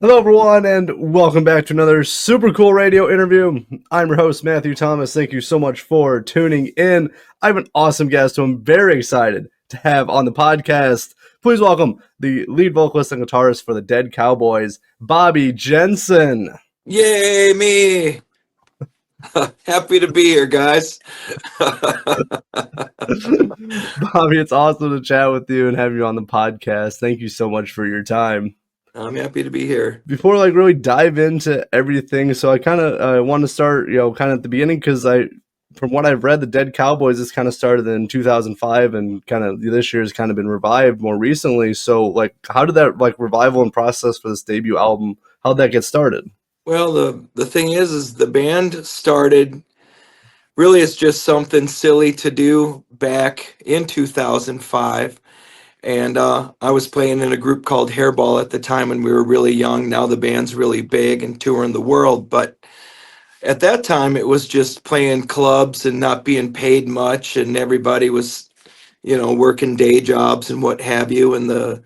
Hello, everyone, and welcome back to another super cool radio interview. I'm your host, Matthew Thomas. Thank you so much for tuning in. I have an awesome guest who I'm very excited to have on the podcast. Please welcome the lead vocalist and guitarist for the Dead Cowboys, Bobby Jensen. Yay, me! Happy to be here, guys. Bobby, it's awesome to chat with you and have you on the podcast. Thank you so much for your time. I'm happy to be here. Before really dive into everything, so I kind of want to start, kind of at the beginning, because from what I've read, the Dead Cowboys has kind of started in 2005, and kind of this year has kind of been revived more recently. So, how did that revival and process for this debut album? How'd that get started? Well, the thing is the band started. Really, it's just something silly to do back in 2005. And I was playing in a group called Hairball at the time when we were really young. Now the band's really big and touring the world. But at that time, it was just playing clubs and not being paid much. And everybody was, working day jobs and what have you. And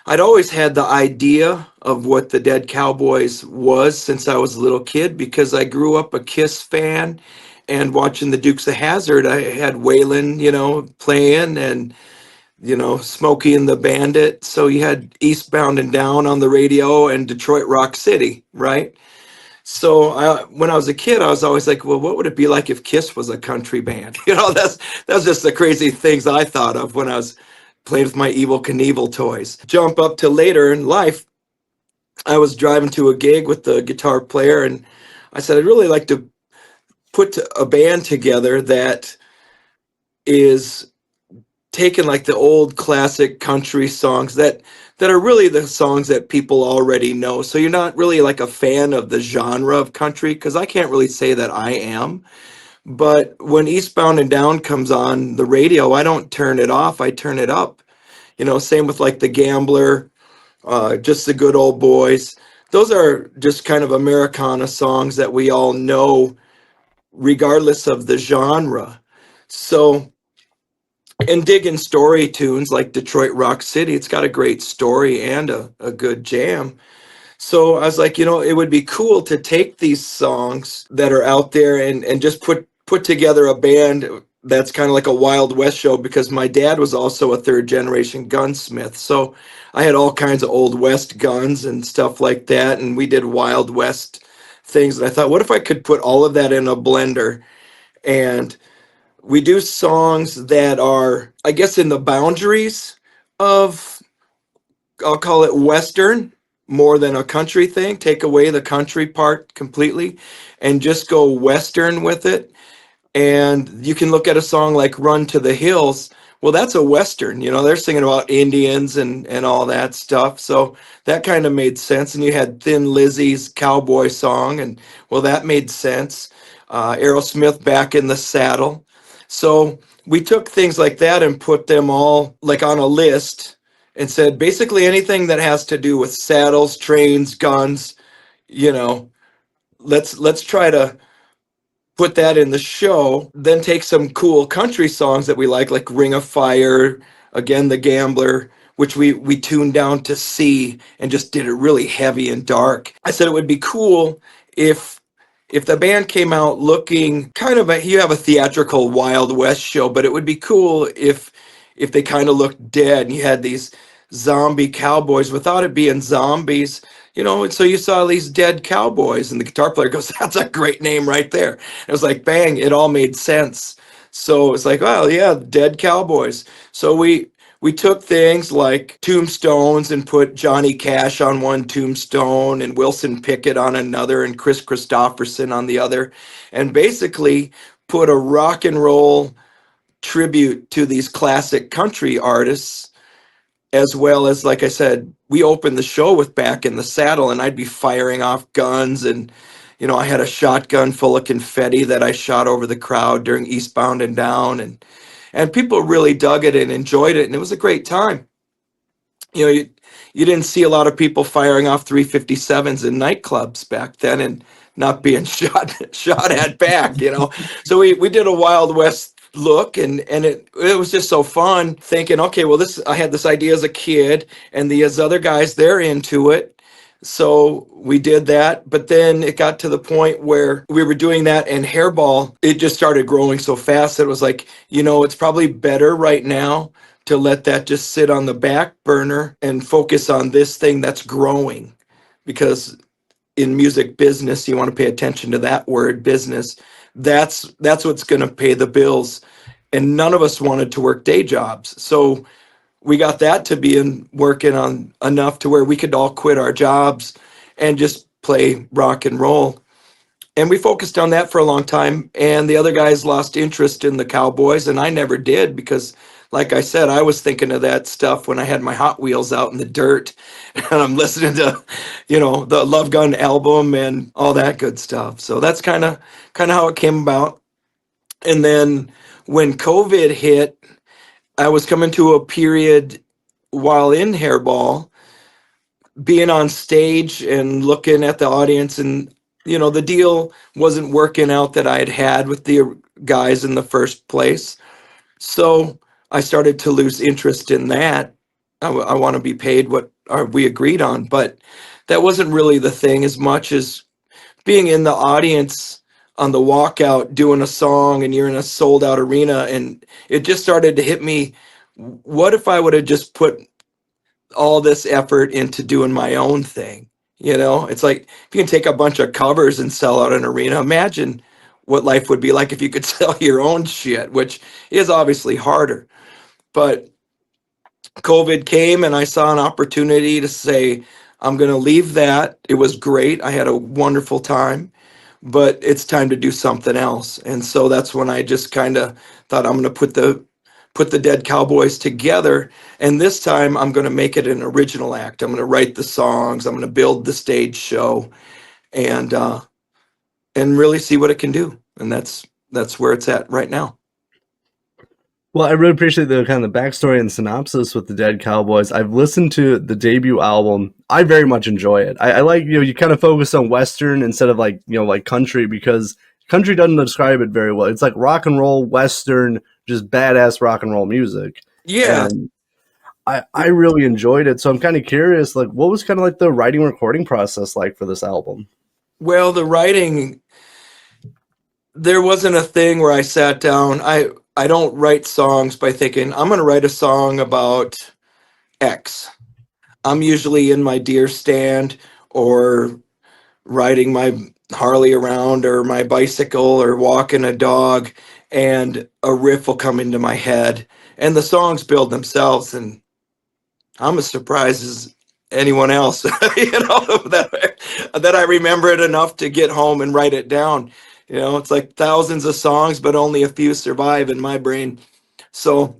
I'd always had the idea of what the Dead Cowboys was since I was a little kid, because I grew up a Kiss fan and watching the Dukes of Hazzard. I had Waylon, playing, and Smokey and the Bandit. So you had Eastbound and Down on the radio and Detroit Rock City, right? So when I was a kid, I was always like, well, what would it be like if Kiss was a country band? That's just the crazy things I thought of when I was playing with my Evel Knievel toys. Jump up to later in life, I was driving to a gig with the guitar player, and I said, I'd really like to put a band together that is taking like the old classic country songs that are really the songs that people already know. So you're not really like a fan of the genre of country, because I can't really say that I am. But when Eastbound and Down comes on the radio, I don't turn it off, I turn it up. Same with like The Gambler, Just the Good Old Boys. Those are just kind of Americana songs that we all know regardless of the genre. So, and digging story tunes like Detroit Rock City, it's got a great story and a good jam. So I was like, it would be cool to take these songs that are out there and just put together a band that's kind of like a Wild West show, because my dad was also a third generation gunsmith. So I had all kinds of Old West guns and stuff like that, and we did Wild West things. And I thought, what if I could put all of that in a blender? And we do songs that are, I guess, in the boundaries of, I'll call it Western, more than a country thing. Take away the country part completely and just go Western with it. And you can look at a song like Run to the Hills. Well, that's a Western, they're singing about Indians and all that stuff. So that kind of made sense. And you had Thin Lizzy's cowboy song, and well, that made sense. Aerosmith, Back in the Saddle. So we took things like that and put them all like on a list and said, basically anything that has to do with saddles, trains, guns, let's try to put that in the show. Then take some cool country songs that we like Ring of Fire, again, The Gambler, which we tuned down to C and just did it really heavy and dark. I said it would be cool if the band came out looking kind of you have a theatrical Wild West show, but it would be cool if they kind of looked dead and you had these zombie cowboys without it being zombies, and so you saw these Dead Cowboys, and the guitar player goes, that's a great name right there. And it was like, bang, it all made sense. So it's like, well, yeah, Dead Cowboys. So we took things like tombstones and put Johnny Cash on one tombstone and Wilson Pickett on another and Chris Christopherson on the other, and basically put a rock and roll tribute to these classic country artists, as well as, like I said, we opened the show with Back in the Saddle, and I'd be firing off guns, and I had a shotgun full of confetti that I shot over the crowd during Eastbound and Down, and people really dug it and enjoyed it, and it was a great time. You didn't see a lot of people firing off 357s in nightclubs back then and not being shot at back, So we did a Wild West look, and it was just so fun thinking, okay, well, I had this idea as a kid, and these other guys, they're into it. So we did that, but then it got to the point where we were doing that, and Hairball, it just started growing so fast that it was like, it's probably better right now to let that just sit on the back burner and focus on this thing that's growing. Because in music business, you want to pay attention to that word, business. That's what's going to pay the bills. And none of us wanted to work day jobs. So we got that to be working on enough to where we could all quit our jobs and just play rock and roll. And we focused on that for a long time. And the other guys lost interest in the Cowboys, and I never did because, like I said, I was thinking of that stuff when I had my Hot Wheels out in the dirt, and I'm listening to, the Love Gun album and all that good stuff. So that's kind of how it came about. And then when COVID hit, I was coming to a period while in Hairball, being on stage and looking at the audience, and the deal wasn't working out that I had with the guys in the first place. So I started to lose interest in that. I want to be paid what we agreed on, but that wasn't really the thing as much as being in the audience on the walkout doing a song, and you're in a sold out arena, and it just started to hit me. What if I would have just put all this effort into doing my own thing? It's like, if you can take a bunch of covers and sell out an arena, imagine what life would be like if you could sell your own shit, which is obviously harder. But COVID came, and I saw an opportunity to say, I'm going to leave that. It was great. I had a wonderful time, but it's time to do something else. And so that's when I just kind of thought, I'm going to put the Dead Cowboys together, and this time I'm going to make it an original act. I'm going to write the songs, I'm going to build the stage show, and really see what it can do. And that's where it's at right now. Well, I really appreciate the kind of the backstory and synopsis with the Dead Cowboys. I've listened to the debut album. I very much enjoy it. I like, you kind of focus on Western instead of like country, because country doesn't describe it very well. It's like rock and roll, Western, just badass rock and roll music. Yeah. And I really enjoyed it. So I'm kind of curious, like, what was kind of like the writing recording process like for this album? Well, the writing, there wasn't a thing where I sat down. I don't write songs by thinking, I'm going to write a song about X. I'm usually in my deer stand, or riding my Harley around, or my bicycle, or walking a dog, and a riff will come into my head, and the songs build themselves, and I'm as surprised as anyone else, that I remember it enough to get home and write it down. It's like thousands of songs, but only a few survive in my brain. So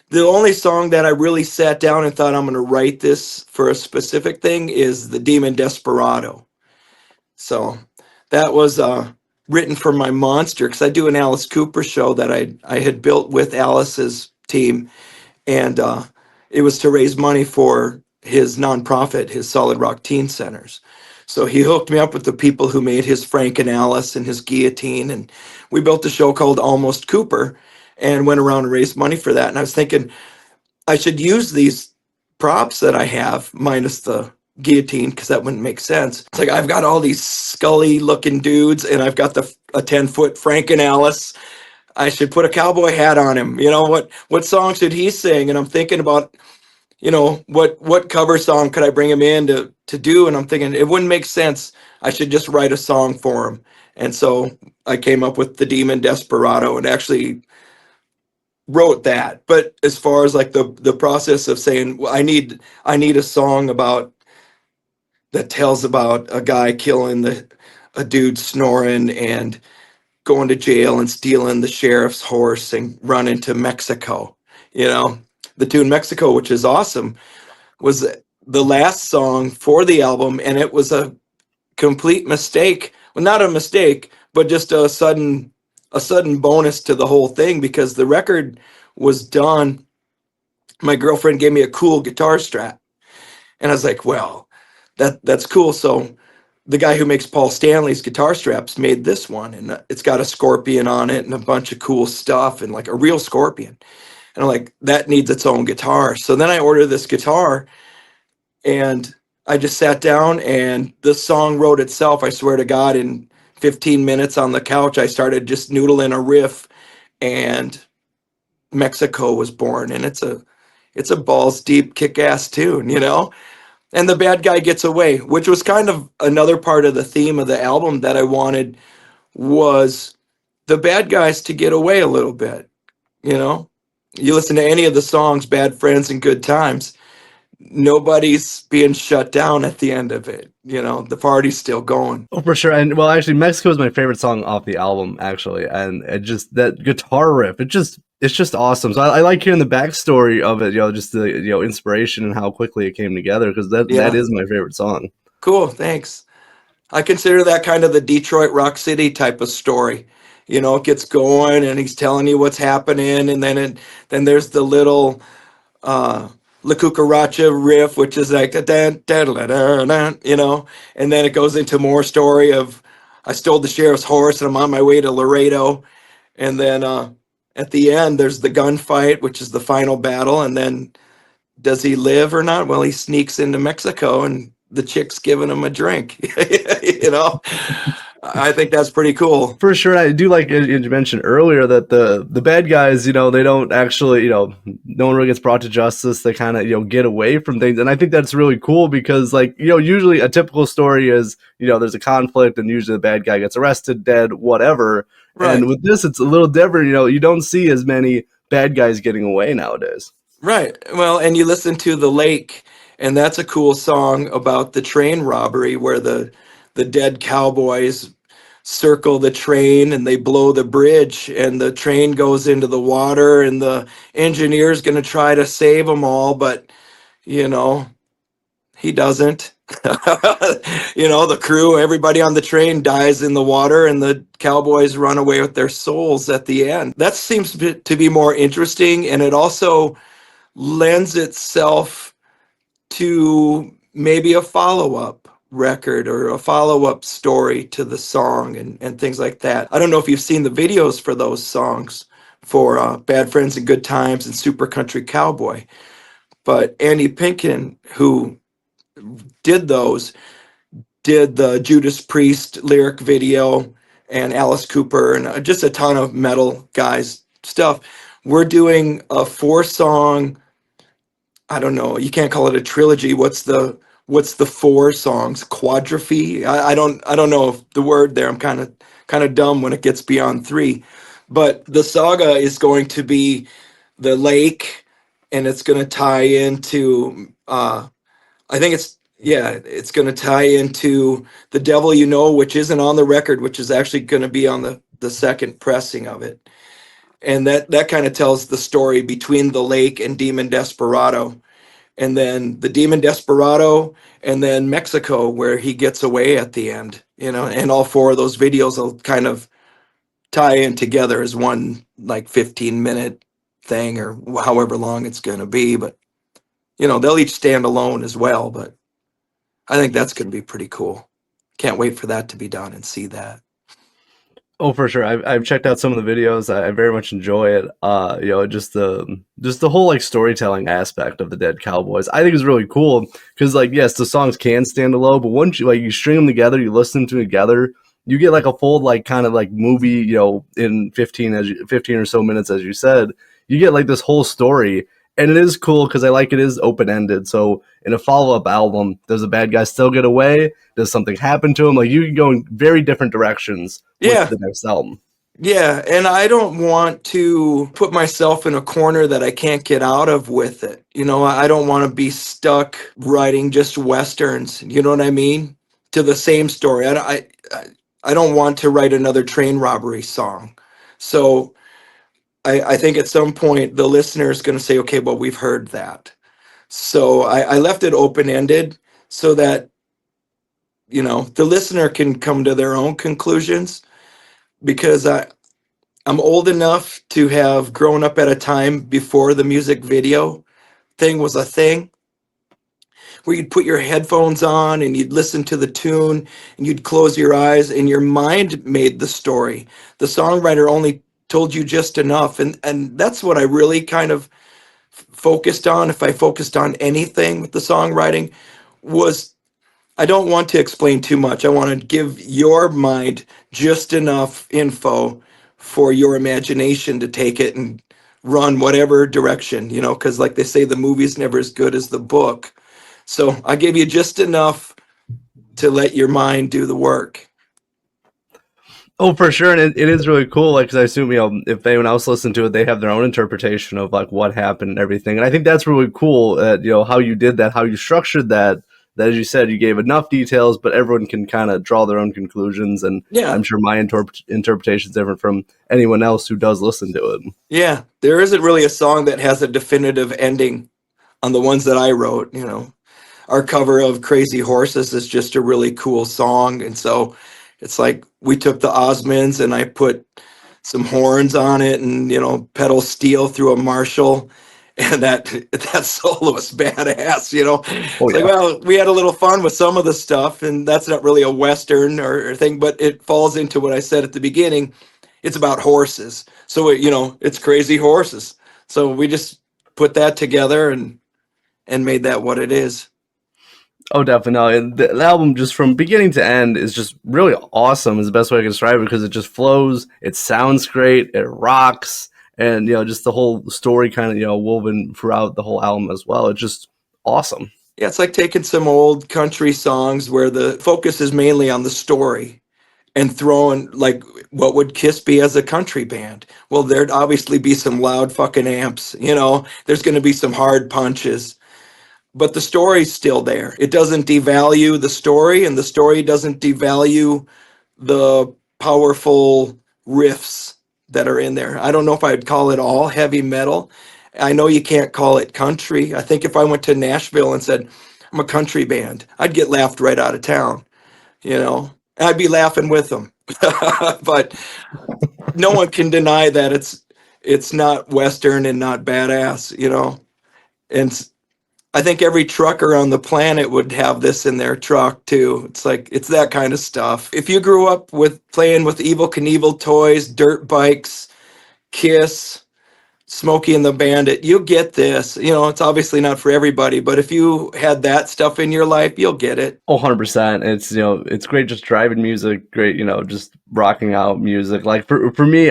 the only song that I really sat down and thought, I'm going to write this for a specific thing, is The Demon Desperado. So that was written for my monster, because I do an Alice Cooper show that I had built with Alice's team, and it was to raise money for his nonprofit, his Solid Rock Teen Centers. So he hooked me up with the people who made his Frank and Alice and his Guillotine, and we built a show called Almost Cooper, and went around and raised money for that. And I was thinking, I should use these props that I have, minus the guillotine, because that wouldn't make sense. It's like, I've got all these scully looking dudes, and I've got a 10-foot Frank and Alice. I should put a cowboy hat on him. What song should he sing? And I'm thinking about, what cover song could I bring him in to do? And I'm thinking, it wouldn't make sense. I should just write a song for him. And so I came up with The Demon Desperado, and actually wrote that. But as far as like the process of saying, well, I need a song that tells about a guy killing a dude snoring, and going to jail, and stealing the sheriff's horse, and running to Mexico. The tune Mexico, which is awesome, was the last song for the album, and it was a complete mistake. Well, not a mistake, but just a sudden bonus to the whole thing, because the record was done. My girlfriend gave me a cool guitar strap, and I was like, well, that's cool. So the guy who makes Paul Stanley's guitar straps made this one, and it's got a scorpion on it and a bunch of cool stuff, and like a real scorpion. And I'm like, that needs its own guitar. So then I ordered this guitar, and I just sat down and the song wrote itself. I swear to God, in 15 minutes on the couch, I started just noodling a riff, and Mexico was born. And it's a balls deep kick ass tune, you know? And the bad guy gets away, which was kind of another part of the theme of the album that I wanted, was the bad guys to get away a little bit, you know? You listen to any of the songs, Bad Friends and Good Times, nobody's being shut down at the end of it. You know, the party's still going. Oh, for sure. And well, actually, Mexico is my favorite song off the album, actually. And it just that guitar riff, it's just awesome. So I like hearing the backstory of it. Just the inspiration and how quickly it came together, because that Yeah, is my favorite song. cool. Thanks. I consider that kind of the Detroit Rock City type of story. You know, it gets going and he's telling you what's happening, and then there's the little uh La Cucaracha riff, which is like you know, and then it goes into more story of I stole the sheriff's horse and I'm on my way to Laredo. And then at the end, there's the gunfight, which is the final battle. And then does he live or not? Well, he sneaks into Mexico and the chick's giving him a drink. You know, I think that's pretty cool. For sure, I do like you mentioned earlier that the bad guys, they don't actually, no one really gets brought to justice. They kind of, get away from things, and I think that's really cool because, like, usually a typical story is, there's a conflict, and usually the bad guy gets arrested, dead, whatever. Right. And with this, it's a little different. You don't see as many bad guys getting away nowadays. Right. Well, and you listen to The Lake, and that's a cool song about the train robbery where the Dead Cowboys circle the train and they blow the bridge and the train goes into the water and the engineer's going to try to save them all, but you know, he doesn't. You know, the crew, everybody on the train dies in the water and the cowboys run away with their souls at the end. That seems to be more interesting, and it also lends itself to maybe a follow-up record or a follow-up story to the song and things like that. I don't know if you've seen the videos for those songs, for Bad Friends and Good Times and Super Country Cowboy, but Andy Pinkin, who did those, did the Judas Priest lyric video, and Alice Cooper, and just a ton of metal guys stuff. We're doing a 4-song, I don't know, you can't call it a trilogy. What's the 4 songs? Quadrophy? I don't know if the word there. I'm kind of dumb when it gets beyond 3. But the saga is going to be the lake, and it's going to tie into I think it's going to tie into The Devil You Know, which isn't on the record, which is actually going to be on the second pressing of it. And that kind of tells the story between the lake and Demon Desperado, and then the Demon Desperado, and then Mexico, where he gets away at the end, you know, and all 4 of those videos will kind of tie in together as one like 15-minute thing or however long it's going to be. But, you know, they'll each stand alone as well. But I think that's going to be pretty cool. Can't wait for that to be done and see that. Oh, for sure. I've checked out some of the videos. I very much enjoy it. Just the whole like storytelling aspect of the Dead Cowboys, I think is really cool because, like, yes, the songs can stand alone, but once you string them together, you listen to them together, you get like a full like kind of like movie. In 15 or so minutes, as you said, you get like this whole story, and it is cool because I like it is open ended. So in a follow up album, does the bad guy still get away? Does something happen to him? Like, you can go in very different directions with Yeah. the next album. Yeah, and I don't want to put myself in a corner that I can't get out of with it. You know, I don't want to be stuck writing just westerns. You know what I mean? To the same story. I don't want to write another train robbery song. So I think at some point the listener is going to say, okay, well, we've heard that. So I left it open ended so that, you know, the listener can come to their own conclusions, because I'm old enough to have grown up at a time before the music video thing was a thing, where you'd put your headphones on and you'd listen to the tune and you'd close your eyes and your mind made the story. The songwriter only told you just enough. And that's what I really kind of focused on. If I focused on anything with the songwriting, was I don't want to explain too much. I want to give your mind just enough info for your imagination to take it and run whatever direction, because like they say, the movie's never as good as the book. So I gave you just enough to let your mind do the work. Oh, for sure, and it is really cool. Like, 'cause I assume if anyone else listened to it, they have their own interpretation of like what happened and everything. And I think that's really cool. How you did that, how you structured that. That, as you said, you gave enough details, but everyone can kind of draw their own conclusions. And Yeah. I'm sure my interpretation is different from anyone else who does listen to it. Yeah. There isn't really a song that has a definitive ending on the ones that I wrote. Our cover of Crazy Horses is just a really cool song. And so it's like we took the Osmonds and I put some horns on it and, pedal steel through a Marshall. And that solo is badass, Oh It's like, yeah. well, we had a little fun with some of the stuff, and that's not really a Western or thing, but it falls into what I said at the beginning. It's about horses. So, it's Crazy Horses. So we just put that together and made that what it is. Oh, definitely. No, and the album, just from beginning to end, is just really awesome. Is the best way I can describe it, because it just flows. It sounds great. It rocks, and just the whole story kind of woven throughout the whole album as well. It's just awesome. Yeah, it's like taking some old country songs where the focus is mainly on the story and throwing, like, what would Kiss be as a country band? Well, there'd obviously be some loud fucking amps, there's going to be some hard punches, but the story's still there. It doesn't devalue the story, and the story doesn't devalue the powerful riffs that are in there. I don't know if I'd call it all heavy metal. I know you can't call it country. I think if I went to Nashville and said, I'm a country band, I'd get laughed right out of town, and I'd be laughing with them. But no one can deny that it's not Western and not badass, And I think every trucker on the planet would have this in their truck too. It's like, it's that kind of stuff. If you grew up with playing with Evel Knievel toys, dirt bikes, Kiss, Smokey and the Bandit, you get this. It's obviously not for everybody, but if you had that stuff in your life, you'll get it. Oh, 100%. It's great just driving music, great, just rocking out music. Like for me,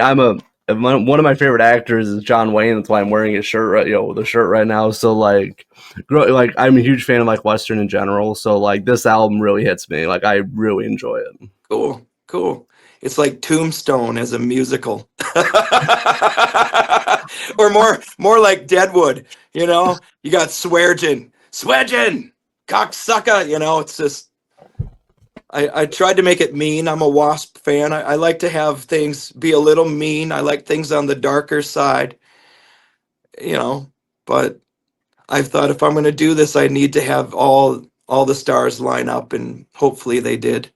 one of my favorite actors is John Wayne. That's why I'm wearing his shirt, right, the shirt right now. So like I'm a huge fan of like Western in general. So like this album really hits me. Like I really enjoy it. Cool. It's like Tombstone as a musical. Or more like Deadwood, you got Sweargin, cocksucker, it's just, I tried to make it mean. I'm a Wasp fan. I like to have things be a little mean. I like things on the darker side, but I've thought if I'm going to do this, I need to have all the stars line up, and hopefully they did.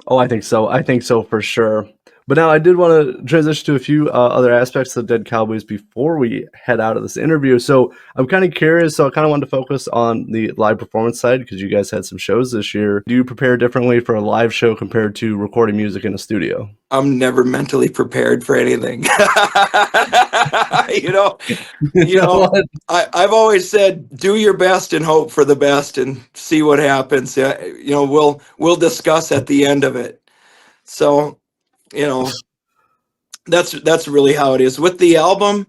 Oh, I think so. I think so for sure. But now I did want to transition to a few other aspects of Dead Cowboys before we head out of this interview. So I'm kind of curious. So I kind of wanted to focus on the live performance side, because you guys had some shows this year. Do you prepare differently for a live show compared to recording music in a studio? I'm never mentally prepared for anything. I've always said, do your best and hope for the best and see what happens. We'll discuss at the end of it. So, that's really how it is. With the album,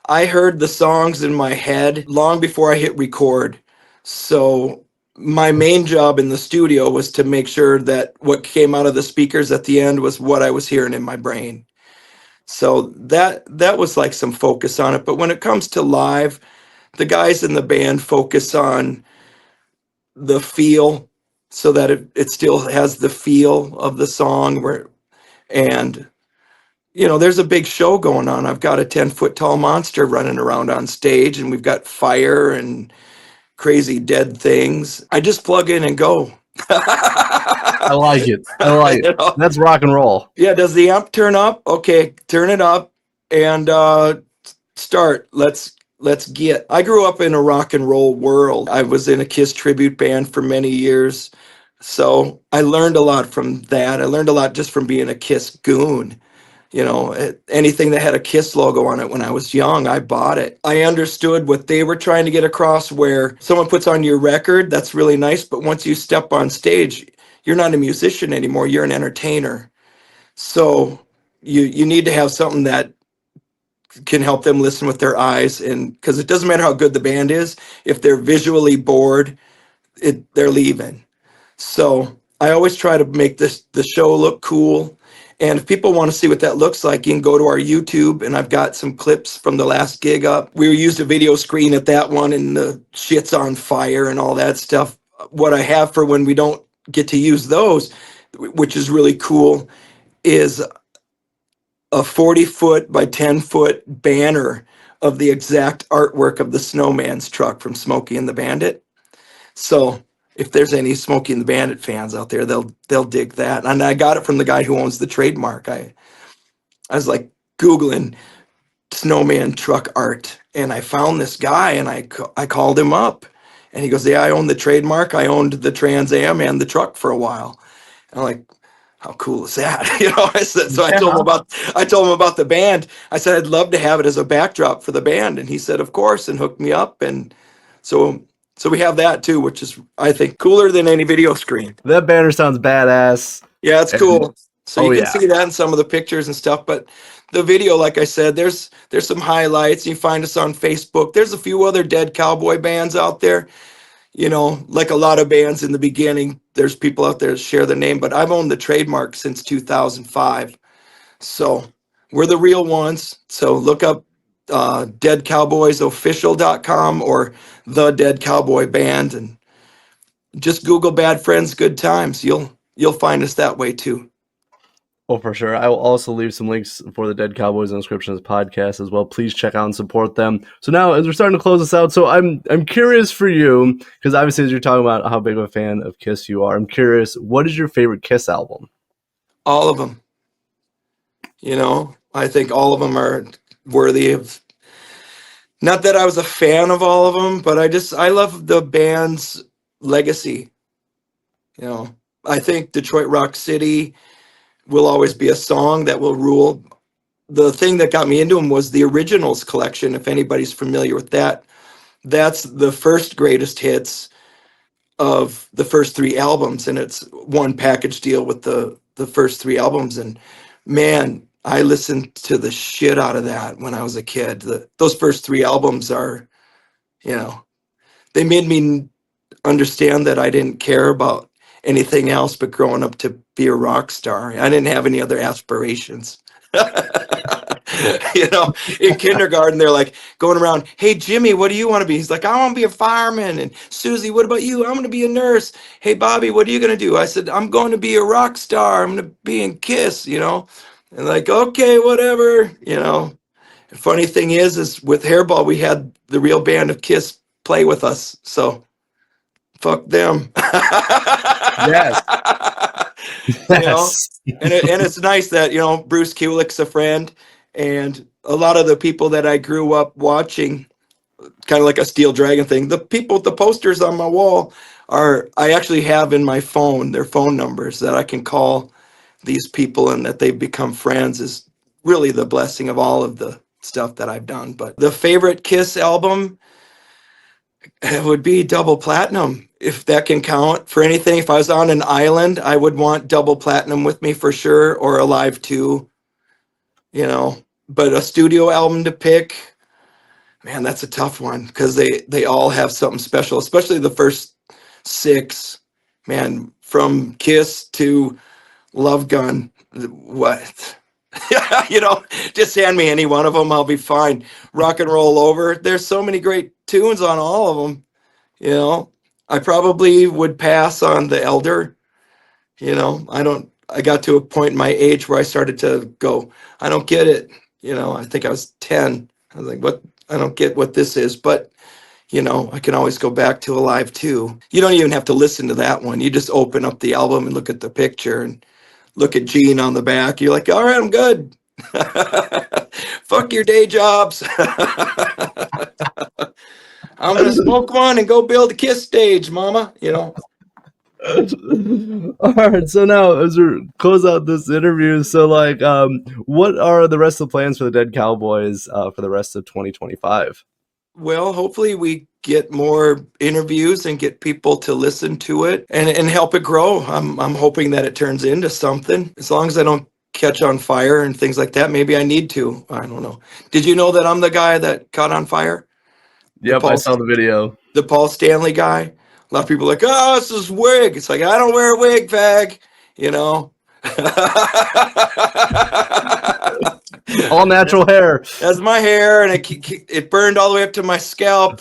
I heard the songs in my head long before I hit record. So my main job in the studio was to make sure that what came out of the speakers at the end was what I was hearing in my brain. So that was like some focus on it. But when it comes to live, the guys in the band focus on the feel, so that it still has the feel of the song. And there's a big show going on. I've got a 10-foot tall monster running around on stage, and we've got fire and crazy dead things. I just plug in and go. I like it. That's rock and roll. Yeah, does the amp turn up? Okay, turn it up and start. Let's get. I grew up in a rock and roll world. I was in a Kiss tribute band for many years. So I learned a lot from that. I learned a lot just from being a Kiss goon. Anything that had a Kiss logo on it when I was young, I bought it. I understood what they were trying to get across, where someone puts on your record, that's really nice, but once you step on stage, you're not a musician anymore, you're an entertainer. So you need to have something that can help them listen with their eyes, and because it doesn't matter how good the band is, if they're visually bored, they're leaving. So I always try to make the show look cool. And if people want to see what that looks like, you can go to our YouTube, and I've got some clips from the last gig up. We used a video screen at that one, and the shit's on fire and all that stuff. What I have for when we don't get to use those, which is really cool, is a 40-foot by 10-foot banner of the exact artwork of the Snowman's truck from Smokey and the Bandit. So if there's any Smokey and the Bandit fans out there, they'll dig that. And I got it from the guy who owns the trademark. I was like Googling snowman truck art, and I found this guy, and I called him up, and he goes, "Yeah, I own the trademark. I owned the Trans Am and the truck for a while." And I'm like, how cool is that? I said, so I told him about the band. I said, I'd love to have it as a backdrop for the band. And he said, of course, and hooked me up. And so we have that too, which is, I think, cooler than any video screen. That banner sounds badass. Yeah, it's cool. So you can see that in some of the pictures and stuff, but the video, like I said, there's some highlights. You find us on Facebook. There's a few other Dead Cowboy bands out there. Like a lot of bands in the beginning, there's people out there that share the name, but I've owned the trademark since 2005. So we're the real ones. So look up deadcowboysofficial.com or the Dead Cowboy Band, and just Google Bad Friends, Good Times. You'll find us that way too. Oh, for sure. I will also leave some links for the Dead Cowboys in the description of this podcast as well. Please check out and support them. So now, as we're starting to close this out, so I'm curious for you, because obviously as you're talking about how big of a fan of Kiss you are, I'm curious, what is your favorite Kiss album? All of them. I think all of them are worthy of, not that I was a fan of all of them, but I love the band's legacy. I think Detroit Rock City will always be a song that will rule. The thing that got me into them was the Originals collection. If anybody's familiar with that, that's the first greatest hits of the first three albums, and it's one package deal with the first three albums. And man, I listened to the shit out of that when I was a kid. Those first three albums are, they made me understand that I didn't care about anything else but growing up to be a rock star. I didn't have any other aspirations. In kindergarten, they're like going around, "Hey, Jimmy, what do you want to be?" He's like, "I want to be a fireman." And Susie, "What about you?" "I'm going to be a nurse." "Hey, Bobby, what are you going to do?" I said, "I'm going to be a rock star. I'm going to be in Kiss," And like, okay, whatever, The funny thing is with Hairball, we had the real band of Kiss play with us. So fuck them. Yes. Yes. And it's nice that, Bruce Kulick's a friend, and a lot of the people that I grew up watching, kind of like a Steel Dragon thing, the people with the posters on my wall I actually have in my phone, their phone numbers that I can call these people, and that they've become friends is really the blessing of all of the stuff that I've done. But the favorite Kiss album, it would be Double Platinum, if that can count for anything. If I was on an island, I would want Double Platinum with me for sure, or Alive 2, But a studio album to pick, man, that's a tough one, because they all have something special, especially the first six. Man, from Kiss to Love Gun, what? Just hand me any one of them, I'll be fine. Rock and Roll Over, there's so many great tunes on all of them. I probably would pass on The Elder. I got to a point in my age where I started to go, I don't get it. I think I was 10. I was like, what? I don't get what this is. But, I can always go back to Alive 2. You don't even have to listen to that one. You just open up the album and look at the picture and look at Gene on the back. You're like, all right, I'm good. Fuck your day jobs. I'm going to smoke one and go build a Kiss stage, mama. All right, so now as we close out this interview, so like, what are the rest of the plans for the Dead Cowboys for the rest of 2025? Well, hopefully we get more interviews and get people to listen to it and help it grow. I'm hoping that it turns into something. As long as I don't catch on fire and things like that, maybe I need to. I don't know. Did you know that I'm the guy that caught on fire? The Yep, I Paul saw the video. the Paul Stanley guy. A lot of people are like, oh, it's this wig. It's like, I don't wear a wig, fag. You know. All natural hair. That's my hair, and it burned all the way up to my scalp.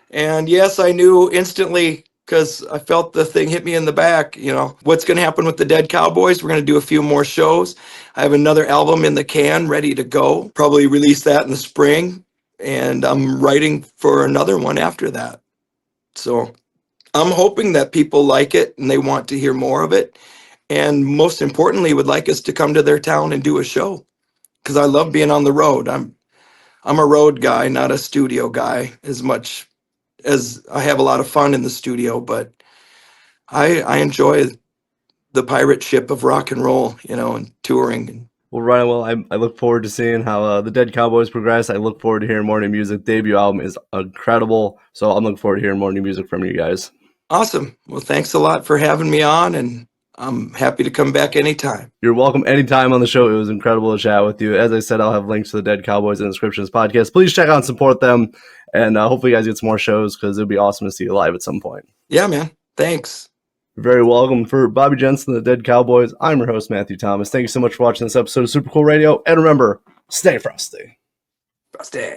And yes, I knew instantly because I felt the thing hit me in the back. You know, what's going to happen with the Dead Cowboys? We're going to do a few more shows. I have another album in the can ready to go. Probably release that in the spring. And I'm writing for another one after that. So I'm hoping that people like it and they want to hear more of it. And most importantly, would like us to come to their town and do a show because I love being on the road. I'm a road guy, not a studio guy, as much as I have a lot of fun in the studio, but I enjoy the pirate ship of rock and roll, you know, and touring. Well, Ryan, well, I look forward to seeing how the Dead Cowboys progress. I look forward to hearing more new music. Debut album is incredible, so I'm looking forward to hearing more new music from you guys. Awesome. Well, thanks a lot for having me on, and I'm happy to come back anytime. You're welcome anytime on the show. It was incredible to chat with you. As I said, I'll have links to the Dead Cowboys in the description of this podcast. Please check out and support them, and hopefully you guys get some more shows because it would be awesome to see you live at some point. Yeah, man. Thanks. You're very welcome. For Bobby Jensen, the Dead Cowboys, I'm your host, Matthew Thomas. Thank you so much for watching this episode of Super Cool Radio. And remember, stay frosty. Frosty.